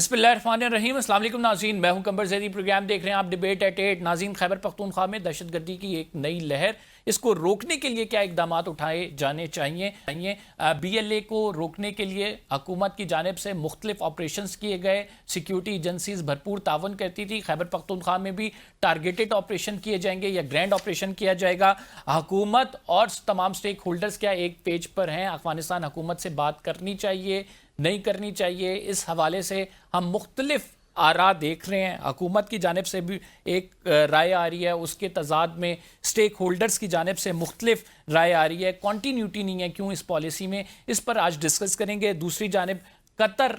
बिस्मिल्लाहिर्रहमानिर्रहीम। अस्सलाम वालेकुम नाज़रीन, मैं हूं कंबर ज़ैदी। प्रोग्राम देख रहे हैं आप डिबेट एट 8। नाज़रीन, खैबर पख्तूनख्वा में दहशतगर्दी की एक नई लहर, इसको रोकने के लिए क्या इकदाम उठाए जाने चाहिए? BLA को रोकने के लिए हुकूमत की जानिब से मुख्तलिफ ऑपरेशंस किए गए। सिक्योरिटी एजेंसीज भरपूर तावन करती थी। खैबर पख्तूनख्वा में भी टारगेटेड ऑपरेशन किए जाएंगे या ग्रैंड ऑपरेशन किया जाएगा। हुकूमत और तमाम स्टेक होल्डर्स क्या एक पेज पर हैं? अफगानिस्तान हुकूमत से बात करनी चाहिए, नहीं करनी चाहिए? इस हवाले से हम मुख्तलिफ आरा देख रहे हैं। हुकूमत की जानिब से भी एक राय आ रही है, उसके तजाद में स्टेक होल्डर्स की जानिब से मुख्तलिफ राय आ रही है। कॉन्टीन्यूटी नहीं है क्यों इस पॉलिसी में, इस पर आज डिस्कस करेंगे। दूसरी जानिब कतर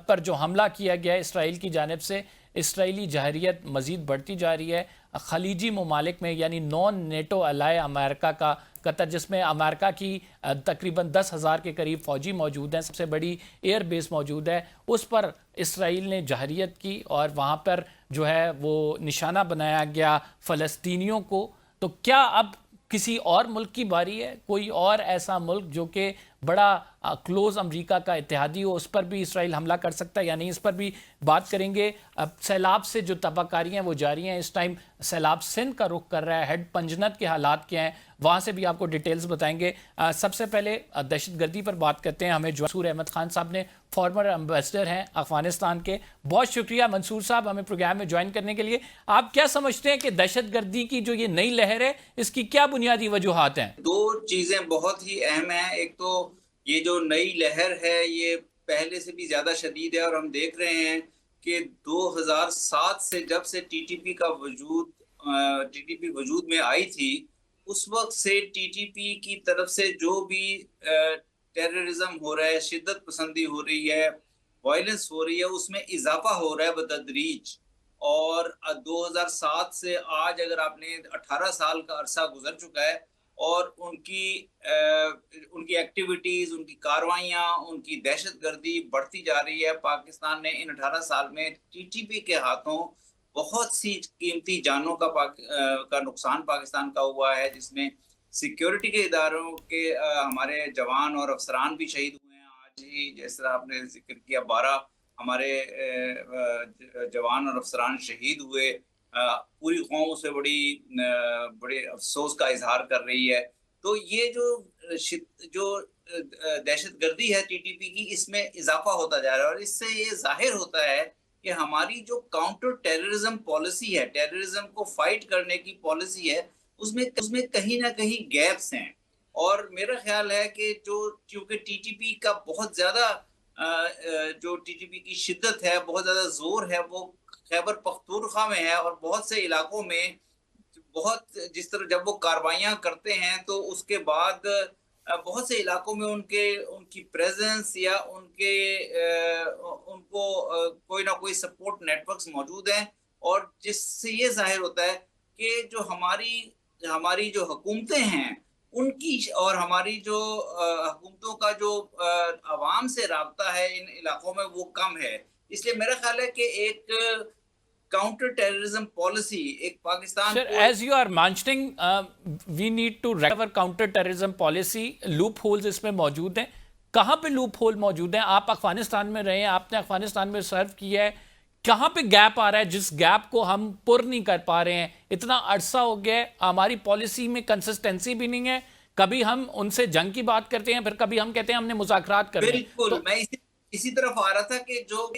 पर जो हमला किया गया है इसराइल की जानिब से, इसराइली जहरियत मज़ीद बढ़ती जा रही है। खलीजी ममालिक में यानी नॉन नेटो अलाय अमेरिका का कतर, जिसमें अमेरिका की तकरीबन 10,000 के करीब फ़ौजी मौजूद हैं, सबसे बड़ी एयर बेस मौजूद है, उस पर इसराइल ने जहरियत की और वहाँ पर जो है वो निशाना बनाया गया फ़लस्तीनियों को। तो क्या अब किसी और मुल्क की बारी है? कोई और ऐसा मुल्क जो कि बड़ा क्लोज अमेरिका का इत्तेहादी हो, उस पर भी इसराइल हमला कर सकता है या नहीं? इस पर भी बात करेंगे। अब सैलाब से जो तबाहकारियाँ हैं वो जारी हैं। इस टाइम सैलाब सिंध का रुख कर रहा है। हेड पंजनत के हालात क्या हैं, वहाँ से भी आपको डिटेल्स बताएंगे। सबसे पहले दहशतगर्दी पर बात करते हैं। हमें मंसूर अहमद खान साहब ने, फॉर्मर एम्बेसडर हैं अफगानिस्तान के। बहुत शुक्रिया मंसूर साहब हमें प्रोग्राम में ज्वाइन करने के लिए। आप क्या समझते हैं कि दहशतगर्दी की जो ये नई लहर है, इसकी क्या बुनियादी वजूहात हैं? दो चीजें बहुत ही अहम हैं। एक तो ये जो नई लहर है ये पहले से भी ज्यादा शदीद है और हम देख रहे हैं कि 2007 से जब से टीटीपी वजूद में आई थी, उस वक्त से टीटीपी की तरफ से जो भी टेररिज्म हो रहा है, शिद्दत पसंदी हो रही है, वायलेंस हो रही है, उसमें इजाफा हो रहा है बतदरीज। और 2007 से आज अगर आपने 18 साल का अरसा गुजर चुका है और उनकी एक्टिविटीज, उनकी कार्रवाइयाँ, उनकी दहशतगर्दी बढ़ती जा रही है। पाकिस्तान ने इन 18 साल में टीटीपी के हाथों बहुत सी कीमती जानों का नुकसान पाकिस्तान का हुआ है, जिसमें सिक्योरिटी के इदारों के हमारे जवान और अफसरान भी शहीद हुए हैं। आज ही जिस तरह आपने जिक्र किया, 12 हमारे जवान और अफसरान शहीद हुए। पूरी कौम उससे बड़े अफसोस का इजहार कर रही है। तो ये जो दहशतगर्दी है टीटीपी की, इसमें इजाफा होता जा रहा है और इससे ये जाहिर होता है कि हमारी जो काउंटर टेररिज्म पॉलिसी है, टेररिज्म को फाइट करने की पॉलिसी है, उसमें कहीं ना कहीं गैप्स हैं। और मेरा ख्याल है कि क्योंकि टीटीपी का बहुत ज्यादा जो टीटीपी की शिद्दत है, बहुत ज्यादा जोर है, वो खैबर पख्तूनख्वा में है और बहुत से इलाकों में बहुत जिस तरह जब वो कार्रवाइयाँ करते हैं तो उसके बाद बहुत से इलाकों में उनकी प्रेजेंस या उनको कोई ना कोई सपोर्ट नेटवर्क्स मौजूद हैं। और जिससे ये जाहिर होता है कि जो हमारी जो हुकूमतें हैं, उनकी और हमारी जो हुकूमतों का जो अवाम से राब्ता है इन इलाकों में, वो कम है। इसलिए मेरा ख्याल है कि एक काउंटर टेररिज्म पॉलिसी, एक पाकिस्तान सर, को as you are mentioning, we need to recover counter terrorism policy. Loopholes इसमें मौजूद हैं। कहाँ पे लूप होल मौजूद हैं? आप अफगानिस्तान में रहे हैं, आपने अफगानिस्तान में सर्व किया है। कहाँ पे गैप आ रहा है जिस गैप को हम पुर नहीं कर पा रहे हैं? इतना अरसा हो गया है, हमारी पॉलिसी में कंसिस्टेंसी भी नहीं है। कभी हम उनसे जंग की बात करते हैं, फिर कभी हम कहते हैं हमने मुज़ाकरात करने हैं। बिल्कुल तो मैं इसी तरफ आ रहा था कि जो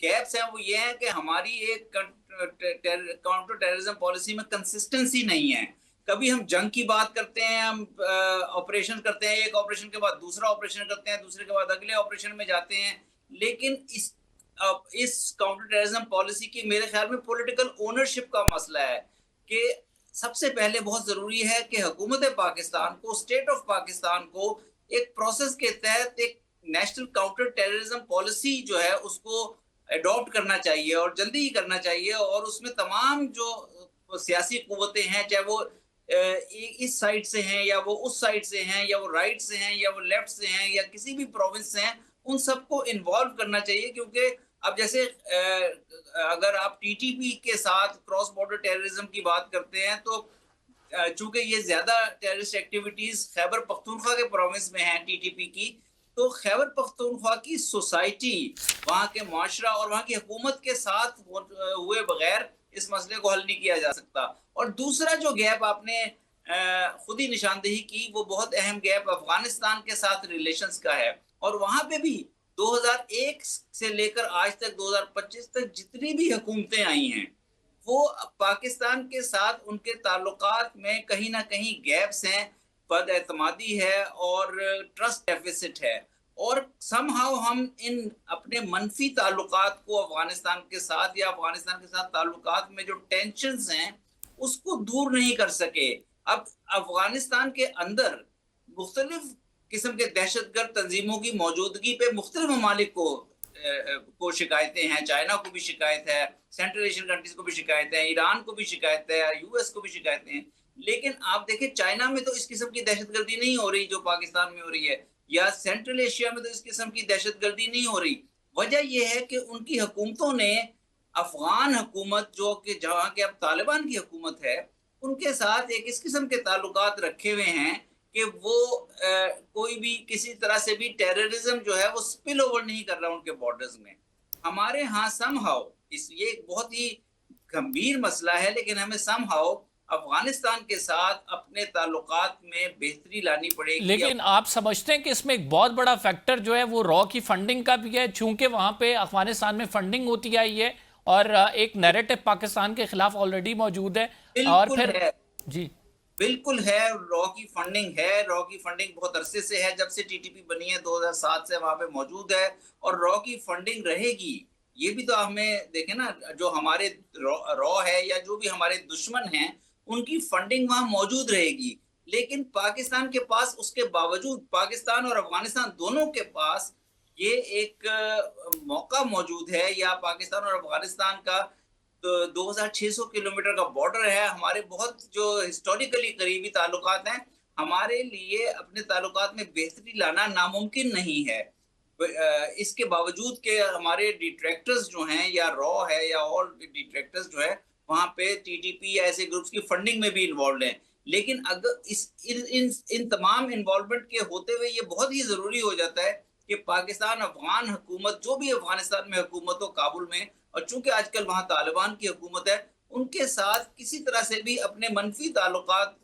गैप्स हैं वो ये है कि हमारी एक काउंटर टेररिज्म पॉलिसी में कंसिस्टेंसी नहीं है। कभी हम जंग की बात करते हैं, हम ऑपरेशन करते हैं, एक ऑपरेशन के बाद दूसरा ऑपरेशन करते हैं, दूसरे के बाद अगले ऑपरेशन में जाते हैं। लेकिन इस काउंटर टेररिज्म पॉलिसी की मेरे ख्याल में पॉलिटिकल ओनरशिप का मसला है कि सबसे पहले बहुत जरूरी है कि हुकूमत पाकिस्तान को, स्टेट ऑफ पाकिस्तान को एक प्रोसेस के तहत एक नेशनल काउंटर टेररिज्म पॉलिसी जो है उसको अडॉप्ट करना चाहिए और जल्दी ही करना चाहिए। और उसमें तमाम जो सियासी कुव्वतें हैं, चाहे वो इस साइड से हैं या वो उस साइड से हैं या वो राइट से हैं या वो लेफ्ट से हैं या किसी भी प्रोविंस से हैं, उन सबको इन्वॉल्व करना चाहिए। क्योंकि अब जैसे अगर आप टीटीपी के साथ क्रॉस बॉर्डर टेररिज्म की बात करते हैं तो चूंकि ये ज्यादा टेररिस्ट एक्टिविटीज खैबर पख्तूनख्वा के प्रोविंस में हैं टीटीपी की, तो खैबर पख्तूनख्वा की सोसाइटी, वहाँ के माशरा और वहाँ की हुकूमत के साथ हुए बगैर इस मसले को हल नहीं किया जा सकता। और दूसरा जो गैप आपने खुद ही निशानदेही की, वो बहुत अहम गैप अफगानिस्तान के साथ रिलेशंस का है। और वहाँ पे भी 2001 से लेकर आज तक 2025 तक जितनी भी हुकूमतें आई हैं, वो पाकिस्तान के साथ उनके ताल्लुकात में कहीं न कहीं गैप्स हैं, बदएतमादी है और ट्रस्ट डेफिसिट है। और समहाउ हम इन अपने मनफी ताल्लुकात को अफ़गानिस्तान के साथ या अफ़गानिस्तान के साथ ताल्लुकात में जो टेंशन्स हैं, उसको दूर नहीं कर सके। अब अफ़गानिस्तान के अंदर मुख्तलिफ किस्म के दहशतगर्द तंजीमों की मौजूदगी पे मुख्तलिफ ममालिक को शिकायतें हैं, चाइना को भी शिकायत है, सेंट्रल एशियन कंट्रीज को भी शिकायत है, ईरान को भी शिकायत है, यूएस को भी शिकायतें हैं। लेकिन आप देखें चाइना में तो इस किस्म की दहशतगर्दी नहीं हो रही जो पाकिस्तान में हो रही है, या सेंट्रल एशिया में तो इस किस्म की दहशतगर्दी नहीं हो रही। वजह यह है कि उनकी हुकूमतों ने अफगान हुकूमत, जो कि जहाँ के अब तालिबान की हुकूमत है, उनके साथ एक इस किस्म के ताल्लुकात रखे हुए हैं कि वो कोई भी किसी तरह से भी टेररिज्म जो है वो स्पिल ओवर नहीं कर रहा उनके बॉर्डर्स में। हमारे यहाँ समहाउ ये एक बहुत ही गंभीर मसला है, लेकिन हमें समहाउ अफगानिस्तान के साथ अपने ताल्लुकात में बेहतरी लानी पड़ेगी। लेकिन आप समझते हैं कि इसमें एक बहुत बड़ा फैक्टर जो है वो रॉ की फंडिंग का भी है, चूंकि वहां पे अफगानिस्तान में फंडिंग होती आई है और एक नैरेटिव पाकिस्तान के खिलाफ ऑलरेडी मौजूद है। और फिर है जी बिल्कुल है, रॉ की फंडिंग है। रॉ की फंडिंग बहुत अरसे से है, जब से टीटीपी बनी है 2007 से वहां पे मौजूद है, और रॉ की फंडिंग रहेगी। ये भी तो हमें देखें ना, जो हमारे रॉ है या जो भी हमारे दुश्मन हैं, उनकी फंडिंग वहां मौजूद रहेगी। लेकिन पाकिस्तान के पास उसके बावजूद, पाकिस्तान और अफगानिस्तान दोनों के पास ये एक मौका मौजूद है, या पाकिस्तान और अफगानिस्तान का तो 2600 किलोमीटर का बॉर्डर है, हमारे बहुत जो हिस्टोरिकली करीबी ताल्लुकात हैं, हमारे लिए अपने ताल्लुकात में बेहतरी लाना नामुमकिन नहीं है। इसके बावजूद के हमारे डिट्रैक्टर्स जो हैं, या रॉ है या और डिट्रैक्टर्स जो है, वहाँ पे टीटीपी या ऐसे ग्रुप्स की फंडिंग में भी इन्वॉल्व हैं। लेकिन अगर इन तमाम इन्वॉल्वमेंट के होते हुए ये बहुत ही ज़रूरी हो जाता है कि पाकिस्तान अफगान हुकूमत, जो भी अफगानिस्तान में हुकूमत हो, काबुल में, और चूंकि आजकल वहाँ तालिबान की हुकूमत है, उनके साथ किसी तरह से भी अपने मनफी ताल्लुकात,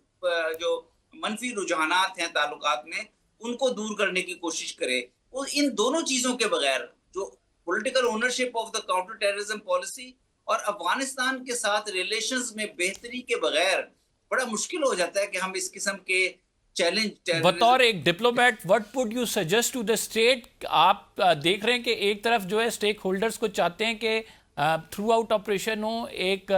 जो मनफी रुझानात हैं ताल्लुकात में, उनको दूर करने की कोशिश करे। वो इन दोनों चीज़ों के बगैर, जो political ownership of the counter terrorism policy और अफगानिस्तान के साथ रिलेशंस में बेहतरी के बगैर बड़ा मुश्किल हो जाता है कि हम इस किस्म के चैलेंज। बतौर एक diplomat what would you suggest to the state? आप देख रहे हैं कि एक तरफ जो है स्टेक होल्डर्स को चाहते हैं कि थ्रू आउट ऑपरेशन हो, एक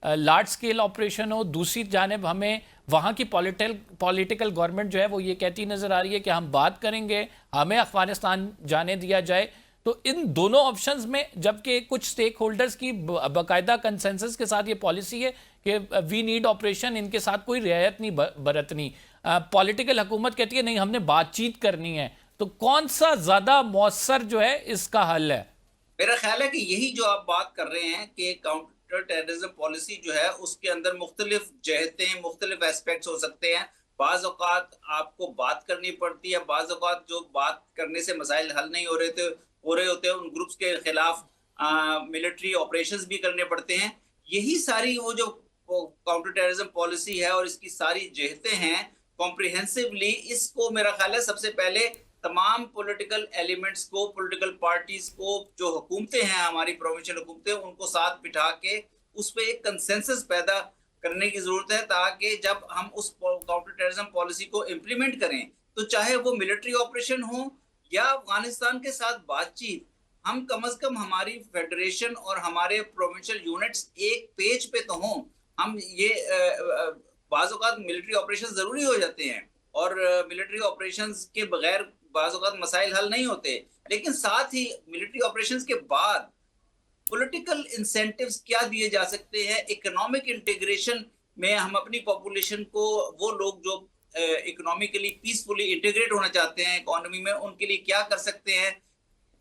लार्ज स्केल ऑपरेशन हो, दूसरी जानिब हमें वहाँ की पॉलिटिकल गवर्नमेंट जो है वो ये कहती नज़र आ रही है कि हम बात करेंगे, हमें अफगानिस्तान जाने दिया जाए। तो इन दोनों ऑप्शंस में, जबकि कुछ स्टेक होल्डर्स की बाकायदा कंसेंसस के साथ ये पॉलिसी है कि वी नीड ऑपरेशन, इनके साथ कोई रियायत नहीं बरतनी, पॉलिटिकल हुकूमत कहती है नहीं हमने बातचीत करनी है, तो कौन सा ज़्यादा मौसर जो है इसका हल है? मेरा ख्याल है कि यही जो आप बात कर रहे हैं कि काउंटर टेररिज्म पॉलिसी जो है, उसके अंदर मुख्तलिफ जहतें, मुख्तलिफ एस्पेक्ट्स हो सकते हैं। बाज़ औक़ात आपको बात करनी पड़ती है, बाज़ औक़ात जो बात करने से मसाइल हल नहीं हो रहे होते हैं, उन ग्रुप्स के खिलाफ मिलिट्री ऑपरेशंस भी करने पड़ते हैं। यही सारी वो जो काउंटर टेररिज्म पॉलिसी है और इसकी सारी जहतें हैं, कॉम्प्रिहेंसिवली इसको मेरा ख्याल है सबसे पहले तमाम पॉलिटिकल एलिमेंट्स को, पॉलिटिकल पार्टीज को, जो हुकूमतें हैं हमारी प्रोविंशियल हुकूमतें, उनको साथ बिठा के उस पर एक कंसेंसस पैदा करने की जरूरत है, ताकि जब हम उस काउंटर टेररिज्म पॉलिसी को इम्प्लीमेंट करें, तो चाहे वो मिलिट्री ऑपरेशन हो या अफगानिस्तान के साथ बातचीत, हम कम अज कम हमारी फेडरेशन और हमारे प्रोविंशियल यूनिट्स एक पेज पे तो हों। हम ये बाज़ औक़ात मिलिट्री ऑपरेशन जरूरी हो जाते हैं, और मिलिट्री ऑपरेशंस के बगैर बाज़ औक़ात मसाइल हल नहीं होते, लेकिन साथ ही मिलिट्री ऑपरेशंस के बाद पॉलिटिकल इंसेंटिव्स क्या दिए जा सकते हैं, इकोनॉमिक इंटीग्रेशन में हम अपनी पॉपुलेशन को, वो लोग जो इकोनॉमिकली पीसफुली इंटीग्रेट होना चाहते हैं इकोनॉमी में, उनके लिए क्या कर सकते हैं,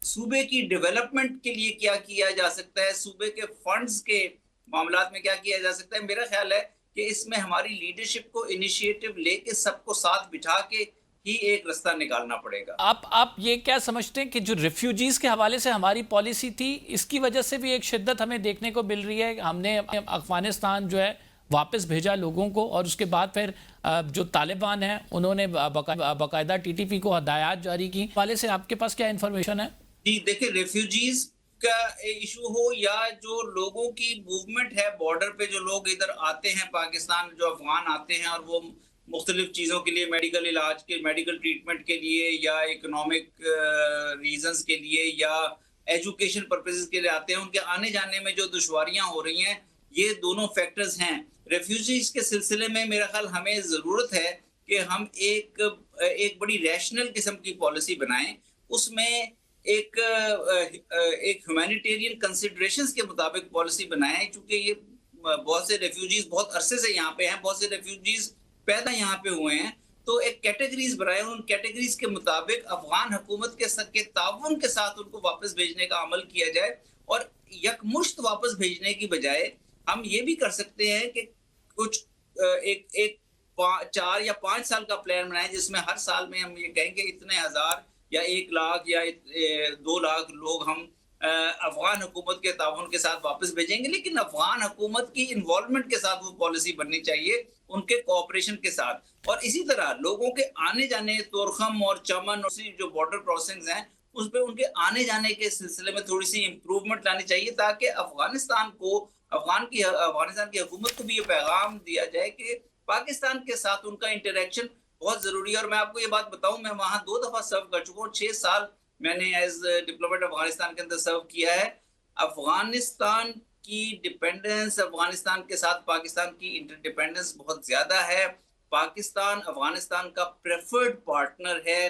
सूबे की डेवलपमेंट के लिए क्या किया जा सकता है, सूबे के फंड्स के मामलात में क्या किया जा सकता है। मेरा ख्याल है कि इसमें हमारी लीडरशिप को इनिशिएटिव लेके सबको साथ बिठा के ही एक रास्ता निकालना पड़ेगा। आप ये क्या समझते हैं कि जो रिफ्यूजीज के हवाले से हमारी पॉलिसी थी, इसकी वजह से भी एक शिद्दत हमें देखने को मिल रही है? हमने अफगानिस्तान जो है वापस भेजा लोगों को, और उसके बाद फिर जो तालिबान हैं उन्होंने बाकायदा टीटीपी को हदायत जारी की। हवाले से आपके पास क्या इन्फॉर्मेशन है? जी देखिए, रेफ्यूजीज का इशू हो या जो लोगों की मूवमेंट है बॉर्डर पे, जो लोग इधर आते हैं पाकिस्तान, जो अफगान आते हैं और वो मुख्तलिफ चीज़ों के लिए, मेडिकल इलाज के, मेडिकल ट्रीटमेंट के लिए या इकोनॉमिक रीजंस के लिए या एजुकेशन पर्पसेस के लिए आते हैं, उनके आने जाने में जो दुश्वारियां हो रही हैं, ये दोनों फैक्टर्स हैं। रेफ्यूजीज के सिलसिले में मेरा ख्याल हमें ज़रूरत है कि हम एक बड़ी रैशनल किस्म की पॉलिसी बनाएं, उसमें एक ह्यूमैनिटेरियन कंसिडरेशंस के मुताबिक पॉलिसी बनाएं, क्योंकि ये बहुत से रेफ्यूजीज बहुत अरसे से यहाँ पे हैं, बहुत से रेफ्यूजीज पैदा यहाँ पे हुए हैं, तो एक कैटेगरीज बनाए, उन कैटेगरीज के मुताबिक अफगान हुकूमत के ताउन के साथ उनको वापस भेजने का अमल किया जाए। और यकमुश्त वापस भेजने की बजाय हम ये भी कर सकते हैं कि कुछ एक 4 या 5 साल का प्लान बनाएं, जिसमें हर साल में हम ये कहेंगे इतने हजार या 1 लाख या 2 लाख लोग हम अफगान हुकूमत के ताउन के साथ वापस भेजेंगे, लेकिन अफगान हुकूमत की इन्वॉल्वमेंट के साथ वो पॉलिसी बननी चाहिए, उनके कोऑपरेशन के साथ। और इसी तरह लोगों के आने जाने, तोरखम और चमन और जो बॉर्डर क्रॉसिंग्स हैं, उस पर उनके आने जाने के सिलसिले में थोड़ी सी इम्प्रूवमेंट लानी चाहिए, ताकि अफगानिस्तान की हुकूमत को भी ये पैगाम दिया जाए कि पाकिस्तान के साथ उनका इंटरेक्शन बहुत जरूरी है। और मैं आपको ये बात बताऊं, मैं वहां 2 दफा सर्व कर चुका हूँ, 6 साल मैंने एज डिप्लोमेट अफगानिस्तान के अंदर सर्व किया है। अफगानिस्तान की डिपेंडेंस, अफगानिस्तान के साथ पाकिस्तान की इंटरडिपेंडेंस बहुत ज्यादा है। पाकिस्तान अफगानिस्तान का प्रेफर्ड पार्टनर है,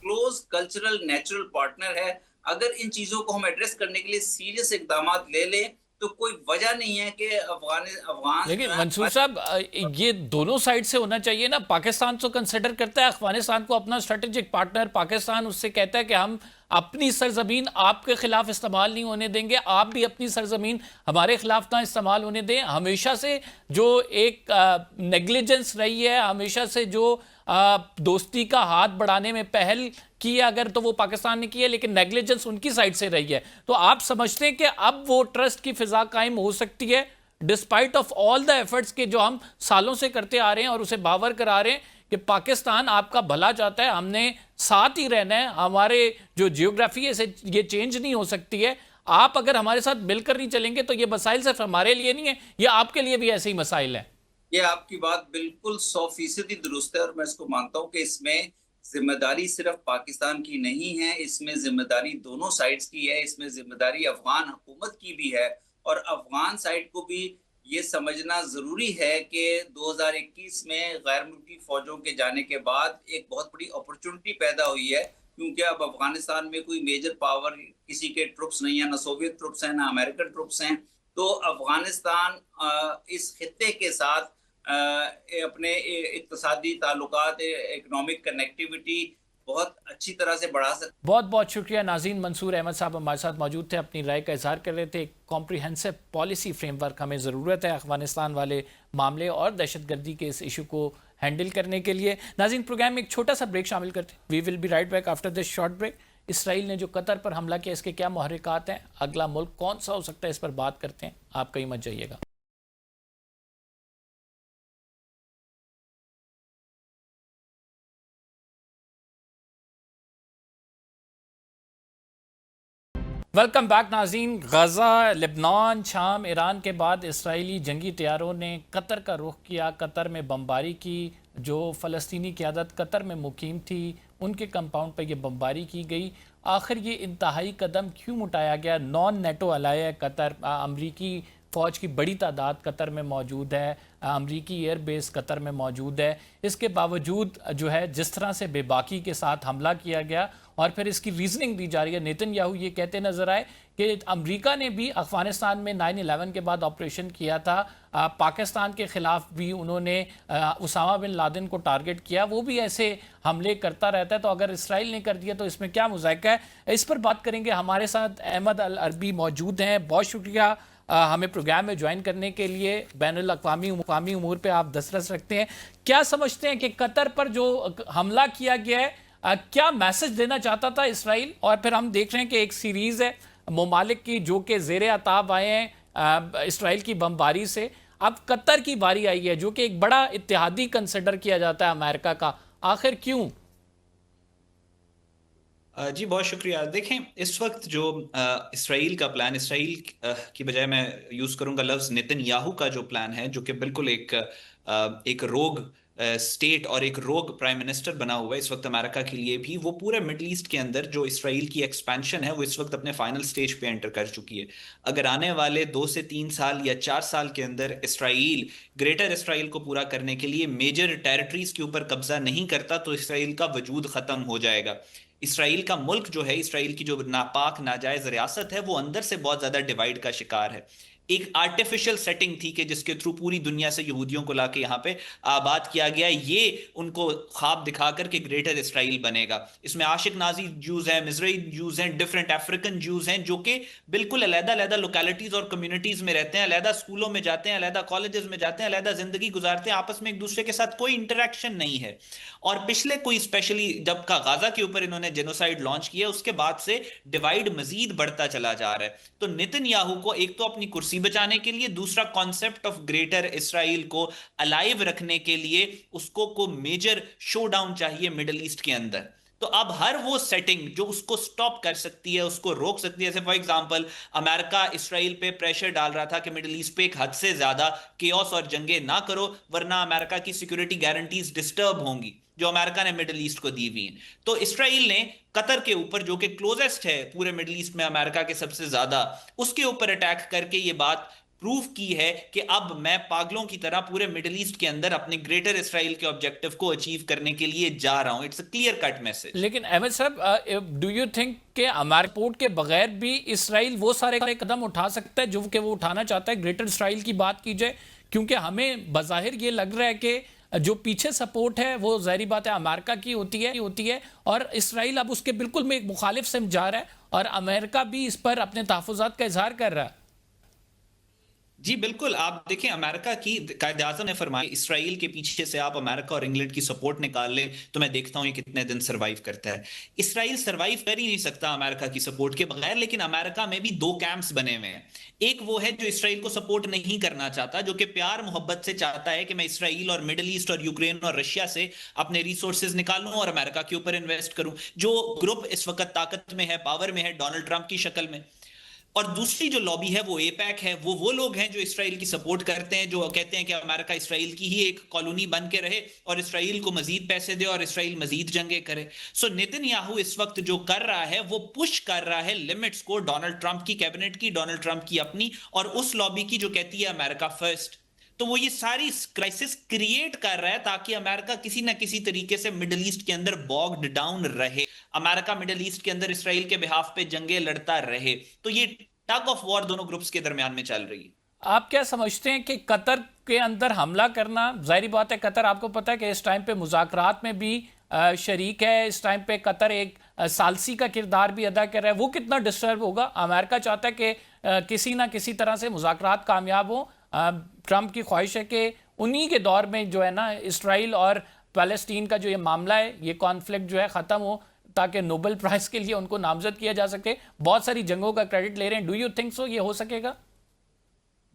क्लोज कल्चरल नेचुरल पार्टनर है। अगर इन चीजों को हम एड्रेस करने के लिए सीरियस इकदाम ले लें, तो कोई वजह नहीं है कि अफगान लेकिन मंसूर साहब, ये दोनों साइड से होना चाहिए ना। पाकिस्तान तो कंसिडर करता है अफगानिस्तान को अपना स्ट्रेटेजिक पार्टनर, पाकिस्तान उससे कहता है कि हम अपनी सरजमीन आपके खिलाफ इस्तेमाल नहीं होने देंगे, आप भी अपनी सरजमीन हमारे खिलाफ ना इस्तेमाल होने दें। हमेशा से जो एक नेग्लिजेंस रही है, हमेशा से जो दोस्ती का हाथ बढ़ाने में पहल की है अगर, तो वो पाकिस्तान ने की है, लेकिन नेग्लिजेंस उनकी साइड से रही है। तो आप समझते हैं कि अब वो ट्रस्ट की फिजा कायम हो सकती है despite of all the efforts के जो हम सालों से करते आ रहे हैं, और उसे बावर करा रहे हैं कि पाकिस्तान आपका भला चाहता है, हमने साथ ही रहना है, हमारे जो जियोग्राफी है इसे ये चेंज नहीं हो सकती है, आप अगर हमारे साथ मिलकर नहीं चलेंगे तो ये मसाइल सिर्फ हमारे लिए नहीं है, ये आपके लिए भी ऐसे ही मसाइल है। ये आपकी बात बिल्कुल 100% दुरुस्त है, और मैं इसको मानता हूं कि इसमें जिम्मेदारी सिर्फ पाकिस्तान की नहीं है, इसमें जिम्मेदारी दोनों साइड्स की है, इसमें जिम्मेदारी अफगान हुकूमत की भी है। और अफगान साइड को भी ये समझना जरूरी है कि 2021 में गैर मुल्की फौजों के जाने के बाद एक बहुत बड़ी अपॉर्चुनिटी पैदा हुई है, क्योंकि अब अफगानिस्तान में कोई मेजर पावर किसी के ट्रुप्स नहीं है, ना सोवियत ट्रुप्स हैं ना अमेरिकन ट्रुप्स हैं। तो अफगानिस्तान इस खित्ते के साथ अपने इक्तिसादी ताल्लुकात, इकोनॉमिक कनेक्टिविटी बहुत अच्छी तरह से बढ़ा सकते। बहुत बहुत शुक्रिया नाज़रीन। मंसूर अहमद साहब हमारे साथ मौजूद थे, अपनी राय का इजहार कर रहे थे। एक कॉम्प्रिहेंसिव पॉलिसी फ्रेमवर्क हमें ज़रूरत है अफगानिस्तान वाले मामले और दहशतगर्दी के इस इशू को हैंडल करने के लिए। नाज़रीन, प्रोग्राम में एक छोटा सा ब्रेक शामिल करते हैं। We will be right back after this short break. Israel ने जो कतर पर हमला किया, इसके क्या मुहर्रिकात हैं, अगला मुल्क कौन सा हो सकता है, इस पर बात करते हैं। आप कहीं मत जाइएगा। वेलकम बैक नाज़रीन। गज़ा, लेबनान, शाम, ईरान के बाद इसराइली जंगी तैयारों ने कतर का रुख किया, कतर में बमबारी की। जो फ़लस्तीनी क़यादत कतर में मुकीम थी, उनके कंपाउंड पर यह बमबारी की गई। आखिर ये इंतहाई कदम क्यों उठाया गया? नॉन नेटो अलाय है कतर, अमरीकी फ़ौज की बड़ी तादाद कतर में मौजूद है, अमरीकी एयर बेस कतर में मौजूद है। इसके बावजूद जो है जिस तरह से बेबाकी के साथ हमला किया गया, और फिर इसकी रीजनिंग दी जा रही है। नेतन्याहू ये कहते नजर आए कि अमेरिका ने भी अफगानिस्तान में 9/11 के बाद ऑपरेशन किया था, पाकिस्तान के ख़िलाफ़ भी उन्होंने उसामा बिन लादेन को टारगेट किया, वो भी ऐसे हमले करता रहता है। तो अगर इसराइल ने कर दिया तो इसमें क्या मुज़ायका है? इस पर बात करेंगे। हमारे साथ अहमद अल अरबी मौजूद हैं। बहुत शुक्रिया हमें प्रोग्राम में ज्वाइन करने के लिए। बैनुल अक़वामी उमूर पे आप दस्तरस रखते हैं। क्या समझते हैं कि कतर पर जो हमला किया गया है, क्या मैसेज देना चाहता था इसराइल? और फिर हम देख रहे हैं कि एक सीरीज़ है ममालिक की जो कि ज़ेर अताब आए हैं इसराइल की बमबारी से। अब कतर की बारी आई है जो कि एक बड़ा इत्तेहादी कंसिडर किया जाता है अमेरिका का। आखिर क्यों? जी बहुत शुक्रिया। देखें, इस वक्त जो इसराइल का प्लान, इसराइल की बजाय मैं यूज़ करूंगा लफ्ज़ नेतन्याहू का जो प्लान है, जो कि बिल्कुल एक रोग स्टेट और एक रोग प्राइम मिनिस्टर बना हुआ है इस वक्त अमेरिका के लिए भी। वो पूरे मिडल ईस्ट के अंदर जो इसराइल की एक्सपेंशन है वो इस वक्त अपने फाइनल स्टेज पे एंटर कर चुकी है। अगर आने वाले 2 से 3 साल या 4 साल के अंदर इसराइल ग्रेटर इसराइल को पूरा करने के लिए मेजर टेरिटरीज के ऊपर कब्जा नहीं करता तो इसराइल का वजूद खत्म हो जाएगा। इसराइल का मुल्क जो है, इसराइल की जो नापाक नाजायज रियासत है, वो अंदर से बहुत ज्यादा डिवाइड का शिकार है। एक आर्टिफिशियल सेटिंग थी कि जिसके थ्रू पूरी दुनिया से यहूदियों को लाके यहाँ पे आबाद किया गया, ये उनको ख्वाब दिखाकर के ग्रेटर इसराइल बनेगा। इसमें आशिक नाजी जूज हैं, मिजराई जूज हैं, डिफरेंट अफ्रीकन जूज हैं, जो कि बिल्कुल अलहदा अलहदा लोकेलिटीज और कम्युनिटीज में रहते हैं, अलहदा स्कूलों में जाते हैं, अलहदा कॉलेजेस में जाते हैं, अलहदा जिंदगी गुजारते हैं, आपस में एक दूसरे के साथ कोई इंटरेक्शन नहीं है। और पिछले कोई स्पेशली जब का गाजा के ऊपर इन्होंने जेनोसाइड लॉन्च किया, उसके बाद से डिवाइड मजीद बढ़ता चला जा रहा है। तो नेतन्याहू को एक तो अपनी कुर्सी बचाने के लिए, दूसरा कॉन्सेप्ट ऑफ ग्रेटर इसराइल को अलाइव रखने के लिए उसको को मेजर शोडाउन चाहिए मिडल ईस्ट के अंदर। तो अब हर वो सेटिंग जो उसको स्टॉप कर सकती है, उसको रोक सकती है, जैसे फॉर एग्जांपल अमेरिका इसराइल पे प्रेशर डाल रहा था कि मिडिल ईस्ट पे एक हद से ज्यादा केओस और जंगे ना करो वरना अमेरिका की सिक्योरिटी गारंटीज डिस्टर्ब होंगी जो अमेरिका ने मिडिल ईस्ट को दी हुई हैं। तो इसराइल ने कतर के ऊपर, जो कि क्लोजेस्ट है पूरे मिडिल ईस्ट में अमेरिका के सबसे ज्यादा, उसके ऊपर अटैक करके ये बात प्रूव की है कि अब मैं पागलों की तरह पूरे मिडिल ईस्ट के अंदर अपने ग्रेटर इसराइल के ऑब्जेक्टिव को अचीव करने के लिए जा रहा हूं। It's a clear cut message. लेकिन अहमद साहब, डू यू थिंक कि अमेरिका सपोर्ट के बगैर भी इसराइल वो सारे कदम उठा सकता है जो कि वो उठाना चाहता है? ग्रेटर इसराइल की बात की जाए, क्योंकि हमें बज़ाहिर ये लग रहा है कि जो पीछे सपोर्ट है वो ज़ाहिर बात है अमेरिका की होती है और इसराइल अब उसके बिल्कुल में एक मुखालिफ से जा रहा है और अमेरिका भी इस पर अपने तहफ़्फ़ुज़ात का इजहार कर रहा है। जी बिल्कुल। आप देखें, अमेरिका की कायदे आज़म ने फरमाया इसराइल के पीछे से आप अमेरिका और इंग्लैंड की सपोर्ट निकाल लें तो मैं देखता हूं ये कितने दिन सरवाइव करता है। इसराइल सरवाइव कर ही नहीं सकता अमेरिका की सपोर्ट के बगैर। लेकिन अमेरिका में भी दो कैंप्स बने हुए हैं। एक वो है जो इसराइल को सपोर्ट नहीं करना चाहता, जो कि प्यार मोहब्बत से चाहता है कि मैं इसराइल और मिडिल ईस्ट और यूक्रेन और रशिया से अपने रिसोर्सेज निकालूं और अमेरिका के ऊपर इन्वेस्ट करूं। जो ग्रुप इस वक्त ताकत में है, पावर में है, डोनाल्ड ट्रंप की शक्ल में। और दूसरी जो लॉबी है वो एपैक है, वो लोग हैं जो इसराइल की सपोर्ट करते हैं, जो कहते हैं कि अमेरिका इसराइल की ही एक कॉलोनी बन के रहे और इसराइल को मजीद पैसे दे और इसराइल मजीद जंगे करे। सो नेतन्याहू इस वक्त जो कर रहा है वो पुश कर रहा है लिमिट्स को, डोनाल्ड ट्रंप की कैबिनेट की, डोनाल्ड ट्रंप की अपनी, और उस लॉबी की जो कहती है अमेरिका फर्स्ट। तो वो ये सारी क्राइसिस क्रिएट कर रहा है ताकि अमेरिका किसी ना किसी तरीके से मिडिल ईस्ट के अंदर बॉग्ड डाउन रहे, अमेरिका मिडिल ईस्ट के अंदर इसराइल के बिहाफ पे जंगे लड़ता रहे। तो ये टग ऑफ वॉर दोनों ग्रुप्स के दरमियान में चल रही है। आप क्या समझते हैं कि कतर के अंदर हमला करना, जाहिर बात है कतर आपको पता है कि इस टाइम पे मुज़ाकरात में भी शरीक है, इस टाइम पे कतर एक सालसी का किरदार भी अदा कर रहा है, वो कितना डिस्टर्ब होगा? अमेरिका चाहता है कि किसी ना किसी तरह से मुज़ाकरात कामयाब हो। ट्रंप की ख्वाहिश है कि उन्हीं के दौर में जो है ना इसराइल और फ़लस्तीन का जो ये मामला है, ये कॉन्फ्लिक्ट जो है ख़त्म हो ताकि नोबेल प्राइज़ के लिए उनको नामजद किया जा सके। बहुत सारी जंगों का क्रेडिट ले रहे हैं। डू यू थिंक सो ये हो सकेगा?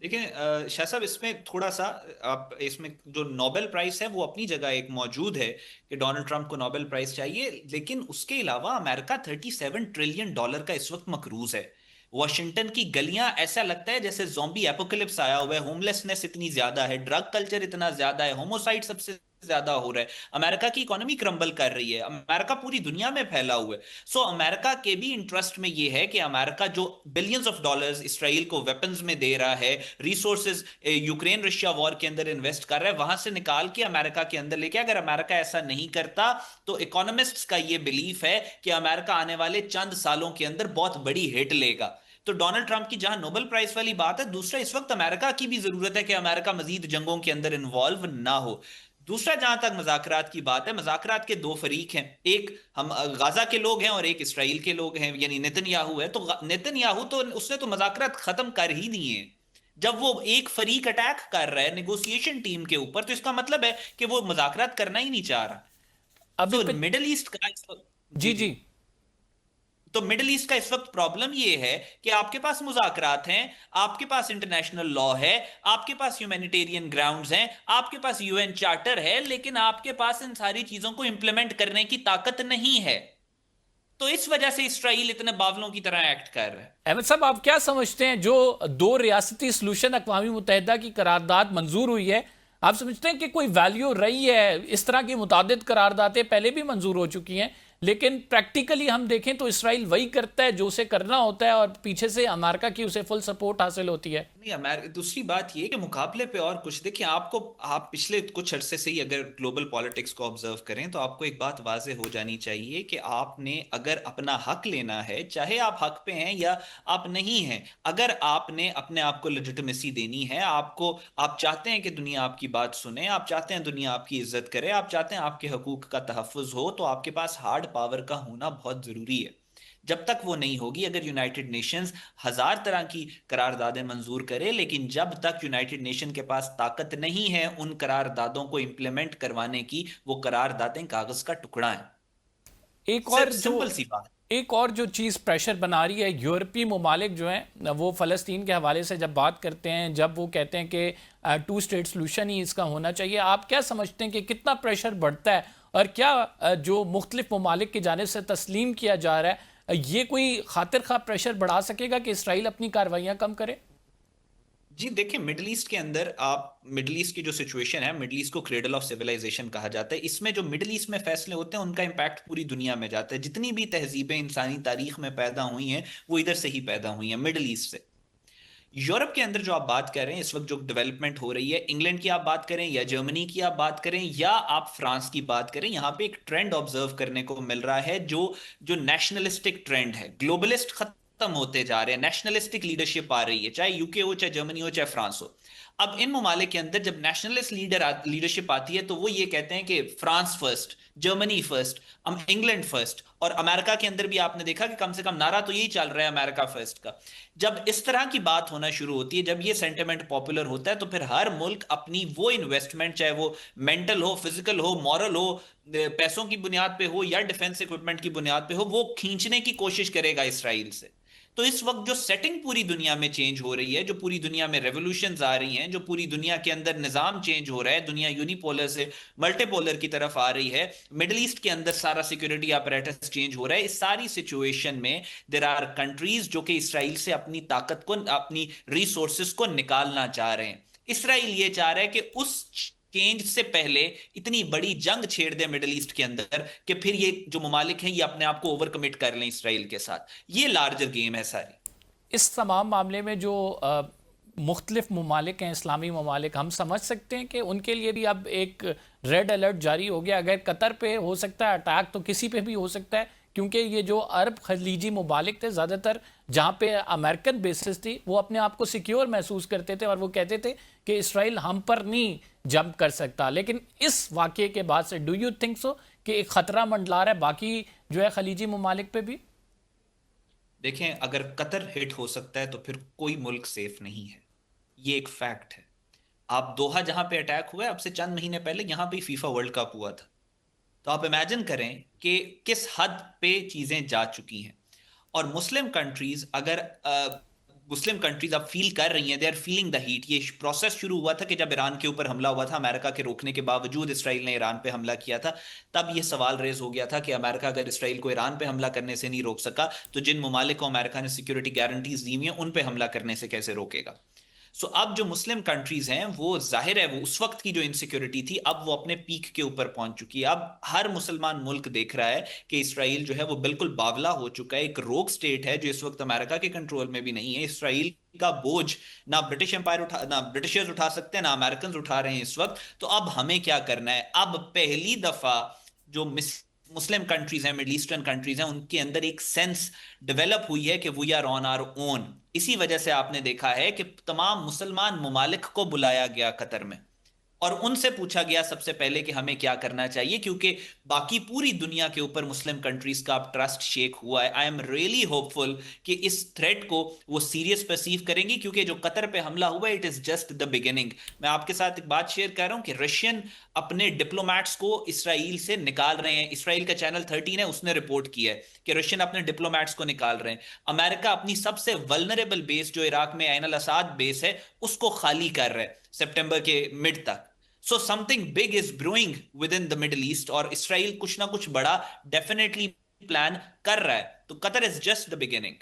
देखिए शाह साहब, इसमें थोड़ा सा आप इसमें जो नोबेल प्राइज है वो अपनी जगह एक मौजूद है कि डोनाल्ड ट्रंप को नोबेल प्राइज चाहिए, लेकिन उसके अलावा अमेरिका $37 ट्रिलियन का इस वक्त मकरूज है। वॉशिंगटन की गलियां ऐसा लगता है जैसे ज़ॉम्बी एपोकलिप्स आया हुआ है। होमलेसनेस इतनी ज्यादा है, ड्रग कल्चर इतना ज्यादा है, होमोसाइड सबसे ज्यादा हो रहा है, अमेरिका की इकोनॉमी क्रम्बल कर रही है, अमेरिका पूरी दुनिया में फैला हुआ है। सो अमेरिका के भी इंटरेस्ट में ये है कि अमेरिका जो बिलियंस ऑफ डॉलर्स इसराइल को वेपन्स में दे रहा है, रिसोर्सेज यूक्रेन रशिया वॉर के अंदर इन्वेस्ट कर रहा है, वहां से निकाल के अमेरिका के अंदर लेके, अगर अमेरिका ऐसा नहीं करता तो इकोनॉमिस्ट्स का ये बिलीफ है कि अमेरिका आने वाले चंद सालों के अंदर बहुत बड़ी हिट लेगा। तो डोनाल्ड ट्रंप की जहां नोबेल प्राइज वाली बात है, दूसरा इस वक्त अमेरिका की भी जरूरत है कि अमेरिका मजीद जंगों के अंदर इन्वॉल्व ना हो। दूसरा, जहां तक मजाकरात की बात है, मजाकरात के दो फरीक हैं, एक हम गाजा के लोग हैं और एक इसराइल के लोग हैं, यानी नेतन्याहू है। तो नेतन्याहू तो उसने तो मजाकरात खत्म कर ही दिए हैं। जब वो एक फरीक अटैक कर रहा है नेगोशिएशन टीम के ऊपर, तो इसका मतलब है कि वो मुज़ाकरात करना ही नहीं चाह रहा। अभी तो मिडिल ईस्ट का जी जी जी, जी। तो मिडिल ईस्ट का इस वक्त प्रॉब्लम ये है कि आपके पास मुज़ाकरात हैं, आपके पास इंटरनेशनल लॉ है, आपके पास ह्यूमैनिटेरियन ग्राउंड्स हैं, आपके पास यूएन चार्टर है, लेकिन आपके पास इन सारी चीजों को इंप्लीमेंट करने की ताकत नहीं है। तो इस वजह से इसराइल इतने बावलों की तरह एक्ट कर रहा है। अहमद साहब, आप क्या समझते हैं जो दो रियासती सलूशन अक़वाम मुत्तहिदा की करारदाद मंजूर हुई है, आप समझते हैं कि कोई वैल्यू रही है? इस तरह की मुतादिद करारदादें पहले भी मंजूर हो चुकी हैं, लेकिन प्रैक्टिकली हम देखें तो इसराइल वही करता है जो उसे करना होता है, और पीछे से अमेरिका की उसे फुल सपोर्ट हासिल होती है। नहीं, अमेरिका दूसरी बात ये कि मुकाबले पे और कुछ देखिए, आप पिछले कुछ अरसे से ही अगर ग्लोबल पॉलिटिक्स को ऑब्जर्व करें तो आपको एक बात वाजे हो जानी चाहिए कि आपने अगर अपना हक लेना है, चाहे आप हक पे हैं या आप नहीं हैं, अगर आपने अपने आप को लेजिटिमेसी देनी है, आप चाहते हैं कि दुनिया आपकी बात सुने, आप चाहते हैं दुनिया आपकी इज्जत करे, आप चाहते हैं आपके हकूक का तहफ़्फ़ुज़ हो, तो आपके पास हार्ड पावर का होना बहुत जरूरी है। जब तक वो नहीं होगी, अगर यूनाइटेड नेशंस हजार तरह की करारदादें मंजूर करे, लेकिन जब तक यूनाइटेड नेशन के पास ताकत नहीं है उन करारदादों को इंप्लीमेंट करवाने की, वो करारदादें कागज का टुकड़ा है। एक सिर्फ और जो सिंपल सी बात। एक और जो चीज़ प्रेशर बना रही है, यूरोपीय ममालिक जो हैं वो फ़लस्तीन के हवाले से जब बात करते हैं, जब वो कहते हैं कि टू स्टेट सलूशन ही इसका होना चाहिए, आप क्या समझते हैं कि कितना प्रेशर बढ़ता है, और क्या जो मुख्तलिफ ममालिक की जानिब से तस्लीम किया जा रहा है, ये कोई खातिर खा प्रेशर बढ़ा सकेगा कि इसराइल अपनी कार्रवाइयाँ कम करे? जी देखिए, मिडल ईस्ट के अंदर आप मिडल ईस्ट की जो सिचुएशन है, मिडल ईस्ट को क्रेडल ऑफ सिविलाइजेशन कहा जाता है। इसमें जो मिडल ईस्ट में फैसले होते हैं उनका इंपैक्ट पूरी दुनिया में जाता है। जितनी भी तहजीबें इंसानी तारीख में पैदा हुई हैं वो इधर से ही पैदा हुई हैं, मिडल ईस्ट से। यूरोप के अंदर जो आप बात कर रहे हैं, इस वक्त जो डेवलपमेंट हो रही है, इंग्लैंड की आप बात करें या जर्मनी की आप बात करें या आप फ्रांस की बात करें, यहां पे एक ट्रेंड ऑब्जर्व करने को मिल रहा है, जो जो नेशनलिस्टिक ट्रेंड है। ग्लोबलिस्ट खत्म होते जा रहे हैं, नेशनलिस्टिक लीडरशिप आ रही है, चाहे यूके हो, चाहे जर्मनी हो, चाहे फ्रांस हो। अब इन ममालिक के अंदर जब नेशनलिस्ट लीडरशिप आती है तो वो ये कहते हैं कि France first, Germany first, England first, और अमेरिका के अंदर भी आपने देखा कि कम से कम नारा तो यही चल रहा है अमेरिका फर्स्ट का। जब इस तरह की बात होना शुरू होती है, जब ये सेंटिमेंट पॉपुलर होता है, तो फिर हर मुल्क अपनी वो इन्वेस्टमेंट, चाहे वो मेंटल हो, फिजिकल हो, मॉरल हो, पैसों की बुनियाद पे हो या डिफेंस इक्विपमेंट की बुनियाद पे हो, वो खींचने की कोशिश करेगा इसराइल से। तो इस वक्त जो सेटिंग पूरी दुनिया में चेंज हो रही है, जो पूरी दुनिया में रेवोल्यूशंस आ रही हैं, जो पूरी दुनिया के अंदर निजाम चेंज हो रहा है, दुनिया यूनिपोलर से मल्टीपोलर की तरफ आ रही है, मिडिल ईस्ट के अंदर सारा सिक्योरिटी apparatus चेंज हो रहा है। इस सारी सिचुएशन में देयर आर कंट्रीज जो कि इसराइल से अपनी ताकत को, अपनी रिसोर्सेज को निकालना चाह रहे हैं। इसराइल ये चाह रहा है कि उस चेंज से पहले इतनी बड़ी जंग छेड़ दे मिडिल ईस्ट के अंदर कि फिर ये जो ममालिक हैं ये अपने आप को ओवर कमिट कर लें इसराइल के साथ। ये लार्जर गेम है सारी। इस तमाम मामले में जो मुख्तलिफ ममालिक हैं, इस्लामी ममालिक, हम समझ सकते हैं कि उनके लिए भी अब एक रेड अलर्ट जारी हो गया। अगर कतर पे हो सकता है अटैक, तो किसी पे भी हो सकता है, क्योंकि ये जो अरब खलीजी ममालिक थे, ज़्यादातर जहाँ पे अमेरिकन बेसिस थी, वो अपने आप को सिक्योर महसूस करते थे और वो कहते थे कि इसराइल हम पर नहीं जंप कर सकता। लेकिन इस वाक़े के बाद से डू यू थिंक सो कि एक ख़तरा मंडला रहा है बाकी जो है खलीजी ममालिक पे भी? देखें, अगर कतर हिट हो सकता है तो फिर कोई मुल्क सेफ नहीं है, ये एक फैक्ट है। आप दोहा जहां पे अटैक हुआ है, अब से चंद महीने पहले यहां पे फीफा वर्ल्ड कप हुआ था। तो आप इमेजिन करें कि किस हद पे चीजें जा चुकी हैं। और मुस्लिम कंट्रीज, अगर मुस्लिम कंट्रीज अब फील कर रही हैं, they are feeling the heat. ये प्रोसेस शुरू हुआ था कि जब ईरान के ऊपर हमला हुआ था, अमेरिका के रोकने के बावजूद इसराइल ने ईरान पे हमला किया था, तब ये सवाल रेज हो गया था कि अमेरिका अगर इसराइल को ईरान पे हमला करने से नहीं रोक सका, तो जिन ममालिक को अमेरिका ने सिक्योरिटी गारंटीज दी हुई हैं उन पे हमला करने से कैसे रोकेगा। सो अब जो मुस्लिम कंट्रीज हैं, वो जाहिर है, वो उस वक्त की जो इनसिक्योरिटी थी, अब वो अपने पीक के ऊपर पहुंच चुकी है। अब हर मुसलमान मुल्क देख रहा है कि इसराइल जो है वो बिल्कुल बावला हो चुका है, एक रोग स्टेट है जो इस वक्त अमेरिका के कंट्रोल में भी नहीं है। इसराइल का बोझ ना ब्रिटिश एम्पायर ना ब्रिटिशर्स उठा सकते हैं, ना अमेरिकन उठा रहे हैं इस वक्त। तो अब हमें क्या करना है? अब पहली दफा जो मुस्लिम कंट्रीज हैं, मिडल ईस्टर्न कंट्रीज हैं, उनके अंदर एक सेंस डेवलप हुई है कि we are on our own. इसी वजह से आपने देखा है कि तमाम मुसलमान ममालिक को बुलाया गया कतर में, और उनसे पूछा गया सबसे पहले कि हमें क्या करना चाहिए, क्योंकि बाकी पूरी दुनिया के ऊपर मुस्लिम कंट्रीज का अब ट्रस्ट शेक हुआ है। आई एम रियली होपफुल कि इस थ्रेट को वो सीरियस परसीव करेंगी, क्योंकि जो कतर पे हमला हुआ है it is just the beginning. मैं आपके साथ एक बात शेयर कर रहा हूं कि रशियन अपने डिप्लोमैट्स को इसराइल से निकाल रहे हैं। इसराइल का चैनल 13 है, उसने रिपोर्ट किया है कि रशियन अपने डिप्लोमैट्स को निकाल रहे हैं। अमेरिका अपनी सबसे वल्नरेबल बेस जो इराक में ऐन अल असाद बेस है उसको खाली कर रहा है सितंबर के मिड तक। So something big is brewing with in the middle east, और इसराइल कुछ ना कुछ बड़ा डेफिनेटली प्लान कर रहा है। तो Qatar is just the beginning.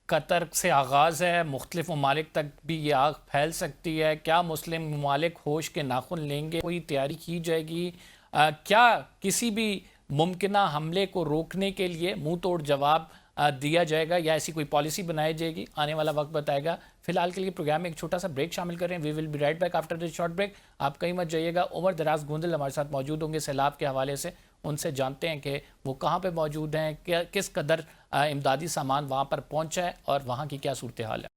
Qatar से आगाज़ है, मुख्तलिफ ममालिक तक भी ये आग फैल सकती है। क्या मुस्लिम ममालिक होश के नाखुन लेंगे? कोई तैयारी की जाएगी? क्या किसी भी मुमकिना हमले को रोकने के लिए मुंह तोड़ जवाब दिया जाएगा या ऐसी कोई पॉलिसी बनाई जाएगी? आने वाला वक्त बताएगा। फिलहाल के लिए प्रोग्राम में एक छोटा सा ब्रेक शामिल करें। We will be right back after this short break. आप कहीं मत जाइएगा। उमर दराज गोंदल हमारे साथ मौजूद होंगे सैलाब के हवाले से। उनसे जानते हैं कि वो कहाँ पे मौजूद हैं, क्या किस कदर इमदादी सामान वहाँ पर पहुँचा है और वहाँ की क्या सूरत हाल है।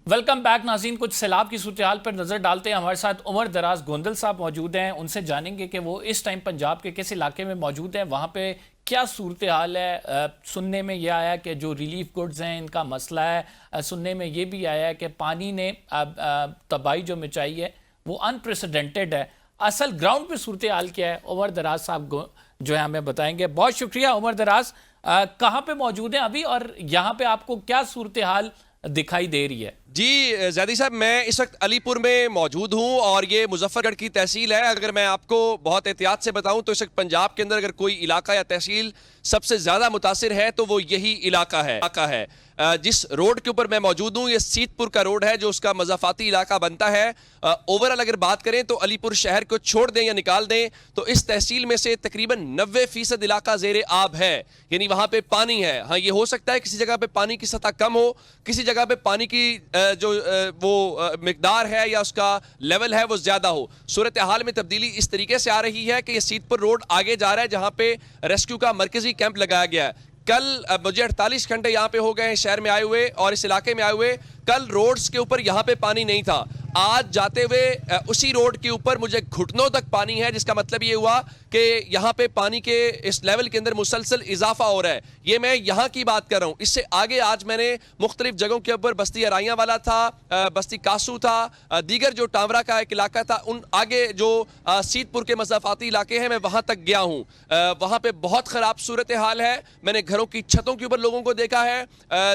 वेलकम बैक नाज़रीन। कुछ सैलाब की सूरत हाल पर नज़र डालते हैं। हमारे साथ उमर दराज गोंदल साहब मौजूद हैं। उनसे जानेंगे कि वो इस टाइम पंजाब के किस इलाके में मौजूद हैं, वहाँ पे क्या सूरत हाल है। सुनने में यह आया कि जो रिलीफ गुड्स हैं इनका मसला है। सुनने में ये भी आया कि पानी ने तबाही जो मचाई है वो अनप्रेसिडेंटेड है। असल ग्राउंड पे सूरत हाल क्या है, उमर दराज साहब जो है हमें बताएंगे। बहुत शुक्रिया उमर दराज। कहाँ पे मौजूद हैं अभी और यहाँ पे आपको क्या सूरत हाल दिखाई दे रही है? जी ज़ैदी साहब, मैं इस वक्त अलीपुर में मौजूद हूं और ये मुजफ्फरगढ़ की तहसील है। अगर मैं आपको बहुत एहतियात से बताऊं तो इस वक्त पंजाब के अंदर अगर कोई इलाका या तहसील सबसे ज़्यादा मुतासिर है तो वो यही इलाका है। जिस रोड के ऊपर मैं मौजूद हूं ये सीतपुर का रोड है जो उसका मज़ाफ़ाती इलाका बनता है। ओवरऑल अगर बात करें तो अलीपुर शहर को छोड़ दें या निकाल दें तो इस तहसील में से तकरीबन 90% इलाका ज़ेरे आब है, यानी वहाँ पे पानी है। हाँ, ये हो सकता है किसी जगह पे पानी की सतह कम हो, किसी जगह पे पानी की जो वो मिकदार है या उसका लेवल है वो ज़्यादा हो। सूरत हाल में तब्दीली इस तरीके से आ रही है कि ये सीतपुर रोड आगे जा रहा है जहाँ पे रेस्क्यू का मरकजी कैंप लगाया गया है। कल मुझे 48 घंटे यहाँ पे हो गए हैं शहर में आए हुए और इस इलाके में आए हुए। कल रोड्स के ऊपर यहाँ पे पानी नहीं था। आज जाते हुए उसी रोड के ऊपर मुझे घुटनों तक पानी है, जिसका मतलब ये हुआ कि यहाँ पे पानी के इस लेवल के अंदर मुसलसल इजाफा हो रहा है। ये मैं यहाँ की बात कर रहा हूँ। इससे आगे आज मैंने मुख्तलिफ जगहों के ऊपर बस्ती अराइयाँ वाला था, बस्ती कासू था, दीगर जो टावरा का एक इलाका था, उन आगे जो सीतपुर के मज़ाफ़ाती इलाके हैं मैं वहाँ तक गया हूँ। वहाँ पे बहुत ख़राब सूरत हाल है। मैंने घरों की छतों के ऊपर लोगों को देखा है।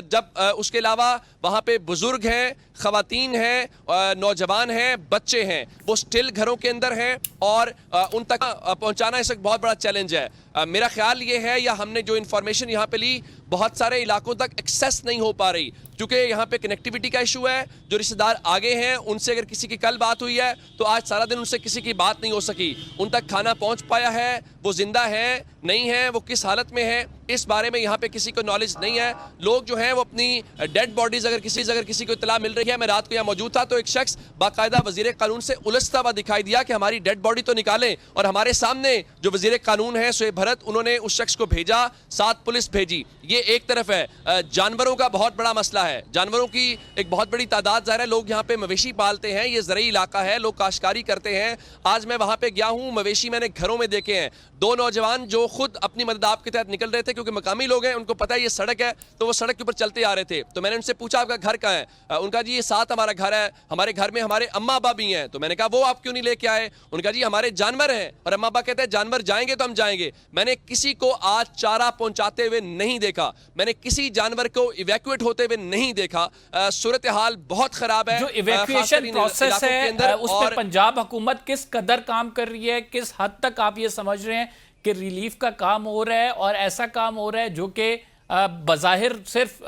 जब उसके अलावा वहाँ पे बुजुर्ग हैं, ख़वातीन हैं, नौजवान हैं, बच्चे हैं, वो स्टिल घरों के अंदर हैं और उन तक पहुंचाना इस एक बहुत बड़ा चैलेंज है। मेरा ख्याल ये है या हमने जो इन्फॉर्मेशन यहाँ पे ली, बहुत सारे इलाकों तक एक्सेस नहीं हो पा रही क्योंकि यहाँ पे कनेक्टिविटी का इशू है। जो रिश्तेदार आगे हैं उनसे अगर किसी की कल बात हुई है तो आज सारा दिन उनसे किसी की बात नहीं हो सकी। उन तक खाना पहुँच पाया है, वो जिंदा है नहीं है, वो किस हालत में है, इस बारे में यहाँ पे किसी को नॉलेज नहीं है। लोग जो हैं वो अपनी डेड बॉडीज अगर किसी को इतला मिल रही है। मैं रात को यहाँ मौजूद था तो एक शख्स बाकायदा वजीर कानून से उलझता हुआ दिखाई दिया कि हमारी डेड बॉडी तो निकालें, और हमारे सामने जो वजीर कानून है शोएब भरत, उन्होंने उस शख्स को भेजा, 7 पुलिस भेजी। ये एक तरफ है। जानवरों का बहुत बड़ा मसला है, जानवरों की एक बहुत बड़ी तादाद। ज़ाहिर है लोग यहाँ पे मवेशी पालते हैं, ये ज़रई इलाका है, लोग काश्तकारी करते हैं। आज मैं वहाँ पे गया हूँ, मवेशी मैंने घरों में देखे हैं। 2 नौजवान जो खुद अपनी मदद आप के तहत निकल रहे थे क्योंकि मकामी लोग हैं, उनको पता है ये सड़क है, तो वो सड़क के ऊपर चलते आ रहे थे। तो मैंने उनसे पूछा आपका घर कहाँ है? उनका जी ये साथ हमारा घर है, हमारे घर में हमारे अम्मा अब्बा भी हैं। तो मैंने कहा वो आप क्यों नहीं लेके आए? उनका जी हमारे जानवर हैं, और अम्मा अब्बा कहते हैं जानवर जाएंगे तो हम जाएंगे। मैंने किसी को आज चारा पहुंचाते हुए नहीं देखा, मैंने किसी जानवर को इवैक्यूएट होते हुए नहीं देखा। सूरत हाल बहुत खराब है। जो इवैक्यूएशन प्रोसेस है उस पर पंजाब हुकूमत किस कदर काम कर रही है? किस हद तक आप ये समझ रहे हैं कि रिलीफ का काम हो रहा है और ऐसा काम हो रहा है जो कि बज़ाहिर सिर्फ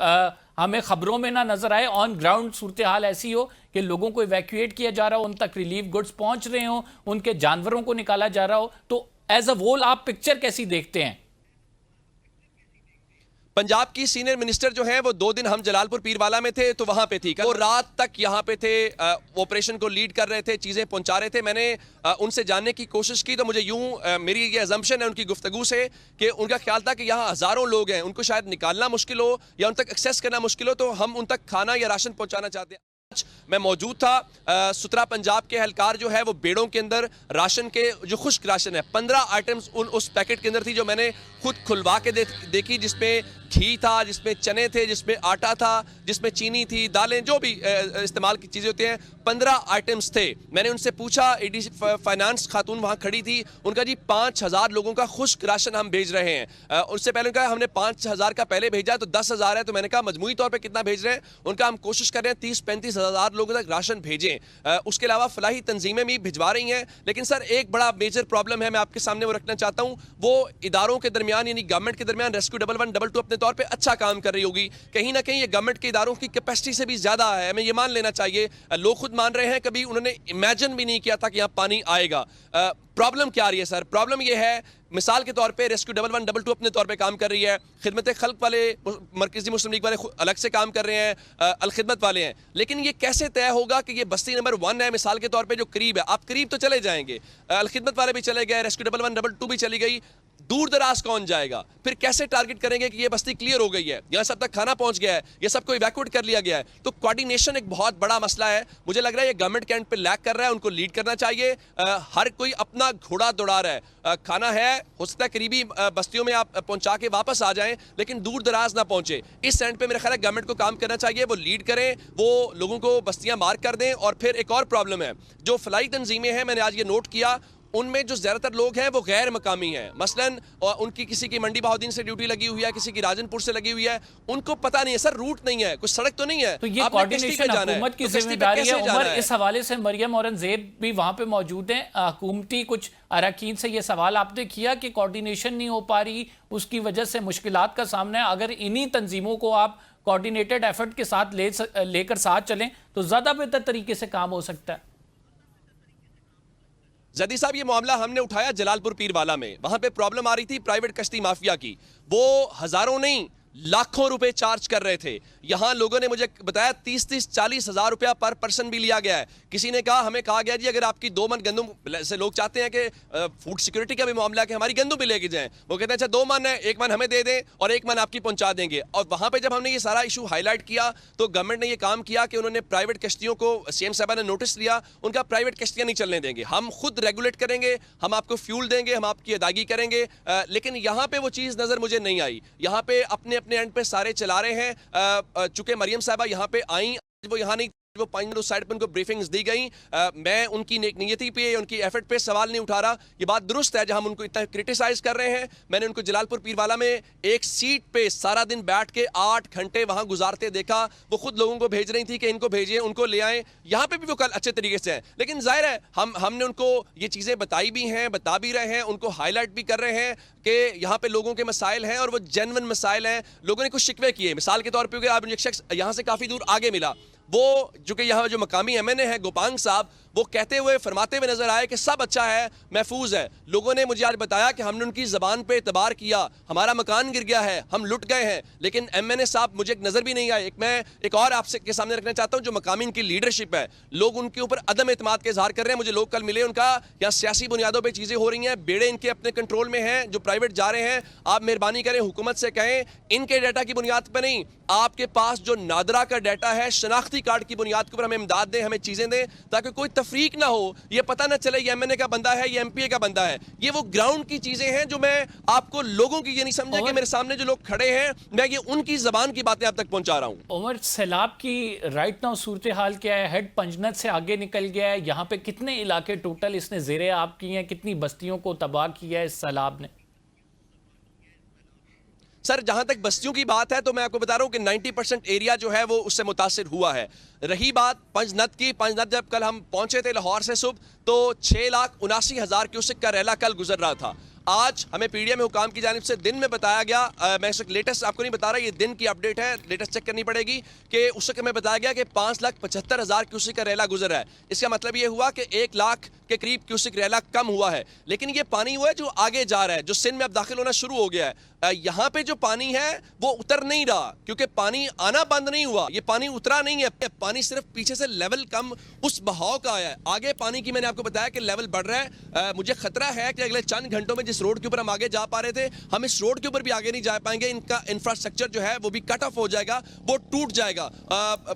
हमें खबरों में ना नजर आए, ऑन ग्राउंड सूरत हाल ऐसी हो कि लोगों को इवैक्यूएट किया जा रहा हो, उन तक रिलीफ गुड्स पहुंच रहे हो, उनके जानवरों को निकाला जा रहा हो? तो एज अ होल आप पिक्चर कैसी देखते हैं? पंजाब की सीनियर मिनिस्टर जो हैं वो 2 दिन हम जलालपुर पीरवाला में थे तो वहां पे थी, वो रात तक यहाँ पे थे, ऑपरेशन को लीड कर रहे थे, चीजें पहुंचा रहे थे। मैंने उनसे जानने की कोशिश की तो मुझे मेरी ये अजम्पशन है उनकी गुफ्तगू से कि उनका ख्याल था कि यहाँ हजारों लोग हैं, उनको शायद निकालना मुश्किल हो या उन तक एक्सेस करना मुश्किल हो, तो हम उन तक खाना या राशन पहुंचाना चाहते हैं। मैं मौजूद था सुतरा पंजाब के एहलकार जो है वो बेड़ों के अंदर राशन के जो खुश्क राशन है 15 आइटम्स उस पैकेट के अंदर थी जो मैंने खुद खुलवा के देखी, जिसमें घी था, जिसमें चने थे, जिसमें आटा था, जिसमें चीनी थी, दालें, जो भी इस्तेमाल की चीज़ें होती हैं, 15 आइटम्स थे। मैंने उनसे पूछा, एडीसी फाइनेंस खातून वहाँ खड़ी थी, उनका जी 5000 लोगों का खुश्क राशन हम भेज रहे हैं। उससे पहले उनका हमने 5000 का पहले भेजा तो 10,000 है, तो मैंने कहा मजमूई तौर पर कितना भेज रहे हैं? उनका हम कोशिश कर रहे हैं 30-35 हज़ार लोगों तक राशन भेजें। उसके अलावा फलाही तंजीमें भी भिजवा रही हैं। लेकिन सर एक बड़ा मेजर प्रॉब्लम है, मैं आपके सामने वो रखना चाहता हूँ, वो इदारों के दरमियान यानी गवर्नमेंट के दरमियान रेस्क्यू 1112 अपने तौर पे अच्छा काम कर रही होगी, कहीं ना कहीं ये गवर्नमेंट के इदारों की कैपेसिटी से भी ज्यादा है, हमें ये मान लेना चाहिए। लोग खुद मान रहे हैं कभी उन्होंने इमेजिन भी नहीं किया था कि यहाँ पानी आएगा। प्रॉब्लम क्या आ रही है सर? प्रॉब्लम ये है, मिसाल के तौर पे रेस्क्यू 1112 अपने तौर पे काम कर रही है, खिदमत खल्क वाले मरकजी मुस्लिम लीग वाले अलग से काम कर रहे हैं, अलखिदमत वाले हैं, लेकिन ये कैसे तय होगा कि ये बस्ती नंबर 1 है मिसाल के तौर पे जो करीब है, आप करीब तो चले जाएंगे, अलखिदमत वाले भी चले गए, रेस्क्यू 1112 भी चली गई, दूर दराज कौन जाएगा? फिर कैसे टारगेट करेंगे कि ये बस्ती क्लियर हो गई है, यहाँ सब तक खाना पहुंच गया है, ये सबको इवैक्यूएट कर लिया गया है? तो कोऑर्डिनेशन एक बहुत बड़ा मसला है। मुझे लग रहा है ये गवर्नमेंट के एंड पे लैक कर रहा है, उनको लीड करना चाहिए। हर कोई अपना घोड़ा दौड़ा रहा है। खाना है, हो सकता है करीबी बस्तियों में आप पहुंचा के वापस आ जाएं, लेकिन दूर दराज ना पहुंचे। इस एंड पे मेरा ख्याल है गवर्नमेंट को काम करना चाहिए, वो लीड करें, वो लोगों को बस्तियां मार्क कर दें। और फिर एक और प्रॉब्लम है, जो फलाई तंजीमें हैं, मैंने आज ये नोट किया, उनमें जो ज्यादातर लोग हैं वो गैर मकामी हैं। मसलन उनकी किसी की मंडी बहाउद्दीन से ड्यूटी लगी हुई है, किसी की राजनपुर से लगी हुई है, उनको पता नहीं है सर, रूट नहीं है, कुछ सड़क तो नहीं है। तो ये कोऑर्डिनेशन हुकूमत की जिम्मेदारी है। उमर, इस हवाले से मरियम औरंगजेब भी वहां पे मौजूद हैं, हुकूमती कुछ अरकान से ये सवाल आपने किया कि कोऑर्डिनेशन नहीं हो पा रही, उसकी वजह से मुश्किलात का सामना है। अगर इन्हीं तंजीमों को आप कोऑर्डिनेटेड एफर्ट के साथ लेकर साथ चलें तो ज्यादा बेहतर तरीके से काम हो सकता है। जदी साहब, ये मामला हमने उठाया जलालपुर पीरवाला में, वहां पे प्रॉब्लम आ रही थी प्राइवेट कश्ती माफिया की। वो हजारों नहीं लाखों रुपए चार्ज कर रहे थे। यहां लोगों ने मुझे बताया 30-40 हजार रुपया पर पर्सन भी लिया गया है। किसी ने कहा, हमें कहा गया जी अगर आपकी 2 मन गंदम से, लोग चाहते हैं कि फूड सिक्योरिटी का भी मामला है कि हमारी गंदम भी लेके जाएं, वो कहते हैं अच्छा 2 मन है, 1 मन हमें दे दें और 1 मन आपकी पहुंचा देंगे। और वहां पे जब हमने ये सारा इशू हाईलाइट किया तो गवर्नमेंट ने ये काम किया कि उन्होंने प्राइवेट कश्तियों को, सीएम साहब ने नोटिस लिया, उनका प्राइवेट कश्तियां नहीं चलने देंगे, हम खुद रेगुलेट करेंगे, हम आपको फ्यूल देंगे, हम आपकी अदायगी करेंगे। लेकिन यहाँ पे वो चीज़ नजर मुझे नहीं आई। यहाँ पे अपने अपने एंड पे सारे चला रहे हैं। चूंकि मरियम साहबा यहाँ पे आई, वो यहाँ नहीं, वो 5 मिनट उस साइड पे उनको ब्रीफिंग्स दी गई। मैं उनकी नेक-नियती पे, उनकी एफर्ट पे सवाल नहीं उठा रहा। ये बात दुरुस्त है, जब हम उनको इतना क्रिटिसाइज कर रहे हैं। मैंने उनको जलालपुर पीरवाला में एक सीट पे सारा दिन बैठ के 8 घंटे वहां गुजारते देखा। वो खुद लोगों को भेज रही थी कि इनको भेजिए, उनको ले आए। यहाँ पे भी वो कल अच्छे तरीके से हैं, लेकिन जाहिर है हमने उनको ये चीजें बताई भी हैं, बता भी रहे हैं, उनको हाईलाइट भी कर रहे हैं कि यहाँ पे लोगों के मसाइल हैं और वो जेन्युइन मसाइल हैं। लोगों ने कुछ शिकवे किए, मिसाल के तौर पर आप एक शख्स यहाँ से काफी दूर आगे मिला, वो जो कि यहाँ जो मकामी एमएनए है गोपांग साहब, वो कहते हुए फरमाते हुए नजर आए कि सब अच्छा है, महफूज है। लोगों ने मुझे आज बताया कि हमने उनकी जबान पे एतबार किया, हमारा मकान गिर गया है, हम लुट गए हैं, लेकिन एमएनए साहब मुझे एक नजर भी नहीं आए। मैं एक और आपसे के सामने रखना चाहता हूँ, जो मकामी इनकी लीडरशिप है, लोग उनके ऊपर अदम एतमाद के इजहार कर रहे हैं। मुझे लोग कल मिले, उनका यहाँ सियासी बुनियादों पर चीजें हो रही हैं, बेड़े इनके अपने कंट्रोल में हैं, जो प्राइवेट जा रहे हैं। आप मेहरबानी करें, हुकूमत से कहें, इनके डाटा की बुनियाद पर नहीं, आपके पास जो नादरा का डाटा है, शनाख्ती कार्ड की बुनियाद के ऊपर हमें इमदाद दें, हमें चीजें दें, ताकि कोई तफरीक ना हो, ये पता ना चले ये एमएनए का बंदा है, ये एमपीए का बंदा है। ये वो ग्राउंड की चीजें हैं जो मैं आपको लोगों की, ये नहीं समझे कि मेरे सामने जो लोग खड़े हैं मैं ये उनकी जबान की बातें आप तक पहुंचा रहा हूं। उमर, सैलाब की राइट नाउ सूरत हाल क्या है? हेड पंजनत से आगे निकल गया है, यहाँ पे कितने इलाके टोटल इसने ज़ेरे आब किए हैं, कितनी बस्तियों को तबाह किया है इस सैलाब ने? सर जहां तक बस्तियों की बात है तो मैं आपको बता रहा हूं कि 90% एरिया जो है वो उससे मुतासिर हुआ है। रही बात पंजनद की, पंजनद जब कल हम पहुंचे थे लाहौर से सुबह तो 6,79,000 क्यूसेक का रैला कल गुजर रहा था। आज हमें पीडीएम हुकाम की जानिब से दिन में बताया गया, मैं इस लेटेस्ट आपको नहीं बता रहा, ये दिन की अपडेट है, लेटेस्ट चेक करनी पड़ेगी, कि उस वक्त हमें बताया गया कि 5,75,000 क्यूसेक का रैला गुजर रहा है। इसका मतलब ये हुआ कि 1 लाख के करीब क्यूसेक रैला कम हुआ है। लेकिन ये पानी हुआ है जो आगे जा रहा है, जो सिंध में अब दाखिल होना शुरू हो गया है। यहाँ पे जो पानी है वो उतर नहीं रहा, क्योंकि पानी आना बंद नहीं हुआ, ये पानी उतरा नहीं है, पानी सिर्फ पीछे से लेवल कम उस बहाव का आया है। आगे पानी की मैंने आपको बताया कि लेवल बढ़ रहा है। मुझे खतरा है कि अगले चंद घंटों में जिस रोड के ऊपर हम आगे जा पा रहे थे, हम इस रोड के ऊपर भी आगे नहीं जा पाएंगे। इनका इंफ्रास्ट्रक्चर जो है वो भी कट ऑफ हो जाएगा, वो टूट जाएगा।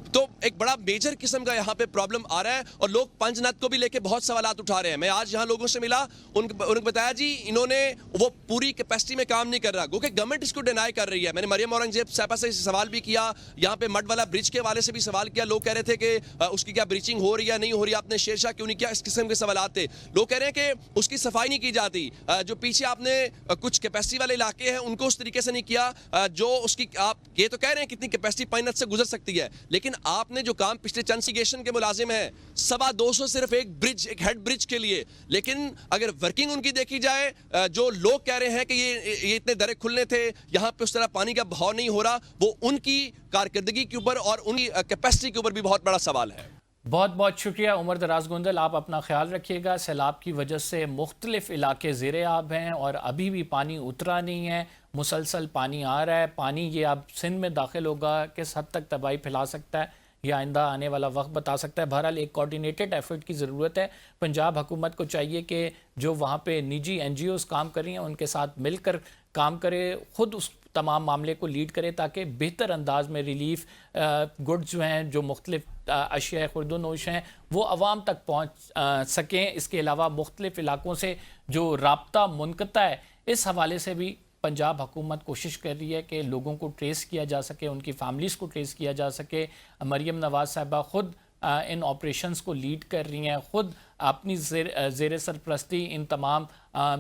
तो एक बड़ा मेजर किस्म का यहाँ पे प्रॉब्लम आ रहा है और लोग पंजनद को भी लेके बहुत सवाल उठा रहे हैं। मैं आज यहाँ लोगों से मिला, उनको बताया जी इन्होंने वो पूरी कैपेसिटी में काम नहीं कर रहा, क्योंकि गवर्नमेंट इसको डिनाई कर रही है। मैंने मरियम औरंगजेब साहबा से सवाल भी किया, यहाँ पे मड वाला ब्रिज के वाले से भी सवाल किया। लोग कह रहे थे कि उसकी क्या ब्रीचिंग हो रही है नहीं हो रही, आपने शेरशाह क्यों नहीं किया, इस किस्म के सवाल थे। लोग कह रहे हैं कि उसकी सफाई नहीं की जाती, जो पीछे आपने कुछ कैपेसिटी वाले इलाके हैं उनको उस तरीके से नहीं किया जो उसकी, आप ये तो कह रहे हैं कितनी कैपेसिटी पंजनद से गुजर सकती है, लेकिन आपने जो काम पिछले चंद सिगेशन के मुलाजिम हैं 225 सिर्फ एक ब्रिज, एक हेड ब्रिज के लिए, लेकिन अगर वर्किंग उनकी देखी जाए, जो लोग कह रहे हैं कि ये इतने दरे खुलने थे, यहाँ पे उस तरह पानी का बहाव नहीं हो रहा, वो उनकी कारकर्दगी के ऊपर और उनकी कैपेसिटी के ऊपर भी बहुत बड़ा सवाल है। बहुत बहुत शुक्रिया उमर दराज गोंदल, आप अपना ख्याल रखिएगा। सैलाब की वजह से मुख्तलिफ इलाके ज़ेरे आब हैं और अभी भी पानी उतरा नहीं है, मुसलसल पानी आ रहा है। पानी ये अब सिंध में दाखिल होगा, किस हद तक तबाही फैला सकता है या आइंदा आने वाला वक्त बता सकता है। बहरहाल एक कोऑर्डिनेटेड एफर्ट की ज़रूरत है। पंजाब हुकूमत को चाहिए कि जो वहाँ पे निजी NGOs काम कर रही हैं उनके साथ मिलकर काम करे, ख़ुद उस तमाम मामले को लीड करे ताकि बेहतर अंदाज में रिलीफ गुड्स जो हैं, जो मुख्तलिफ अशिया खुर्दोनोश हैं, वो आवाम तक पहुँच सकें। इसके अलावा मुख्तलिफ इलाकों से जो राब्ता मुनक़ता है, इस हवाले से भी पंजाब हुकूमत कोशिश कर रही है कि लोगों को ट्रेस किया जा सके, उनकी फैमिलीज़ को ट्रेस किया जा सके। मरियम नवाज़ साहिबा ख़ुद इन ऑपरेशंस को लीड कर रही हैं, ख़ुद अपनी ज़ेर सरपरस्ती इन तमाम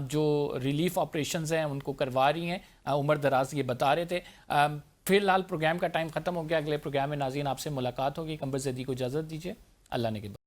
जो रिलीफ ऑपरेशंस हैं उनको करवा रही हैं। उमर दराज ये बता रहे थे। फ़िलहाल प्रोग्राम का टाइम ख़त्म हो गया। अगले प्रोग्राम में नाज़रीन आपसे मुलाकात होगी। कंबर ज़ैदी को इजाज़त दीजिए। अल्लाह ने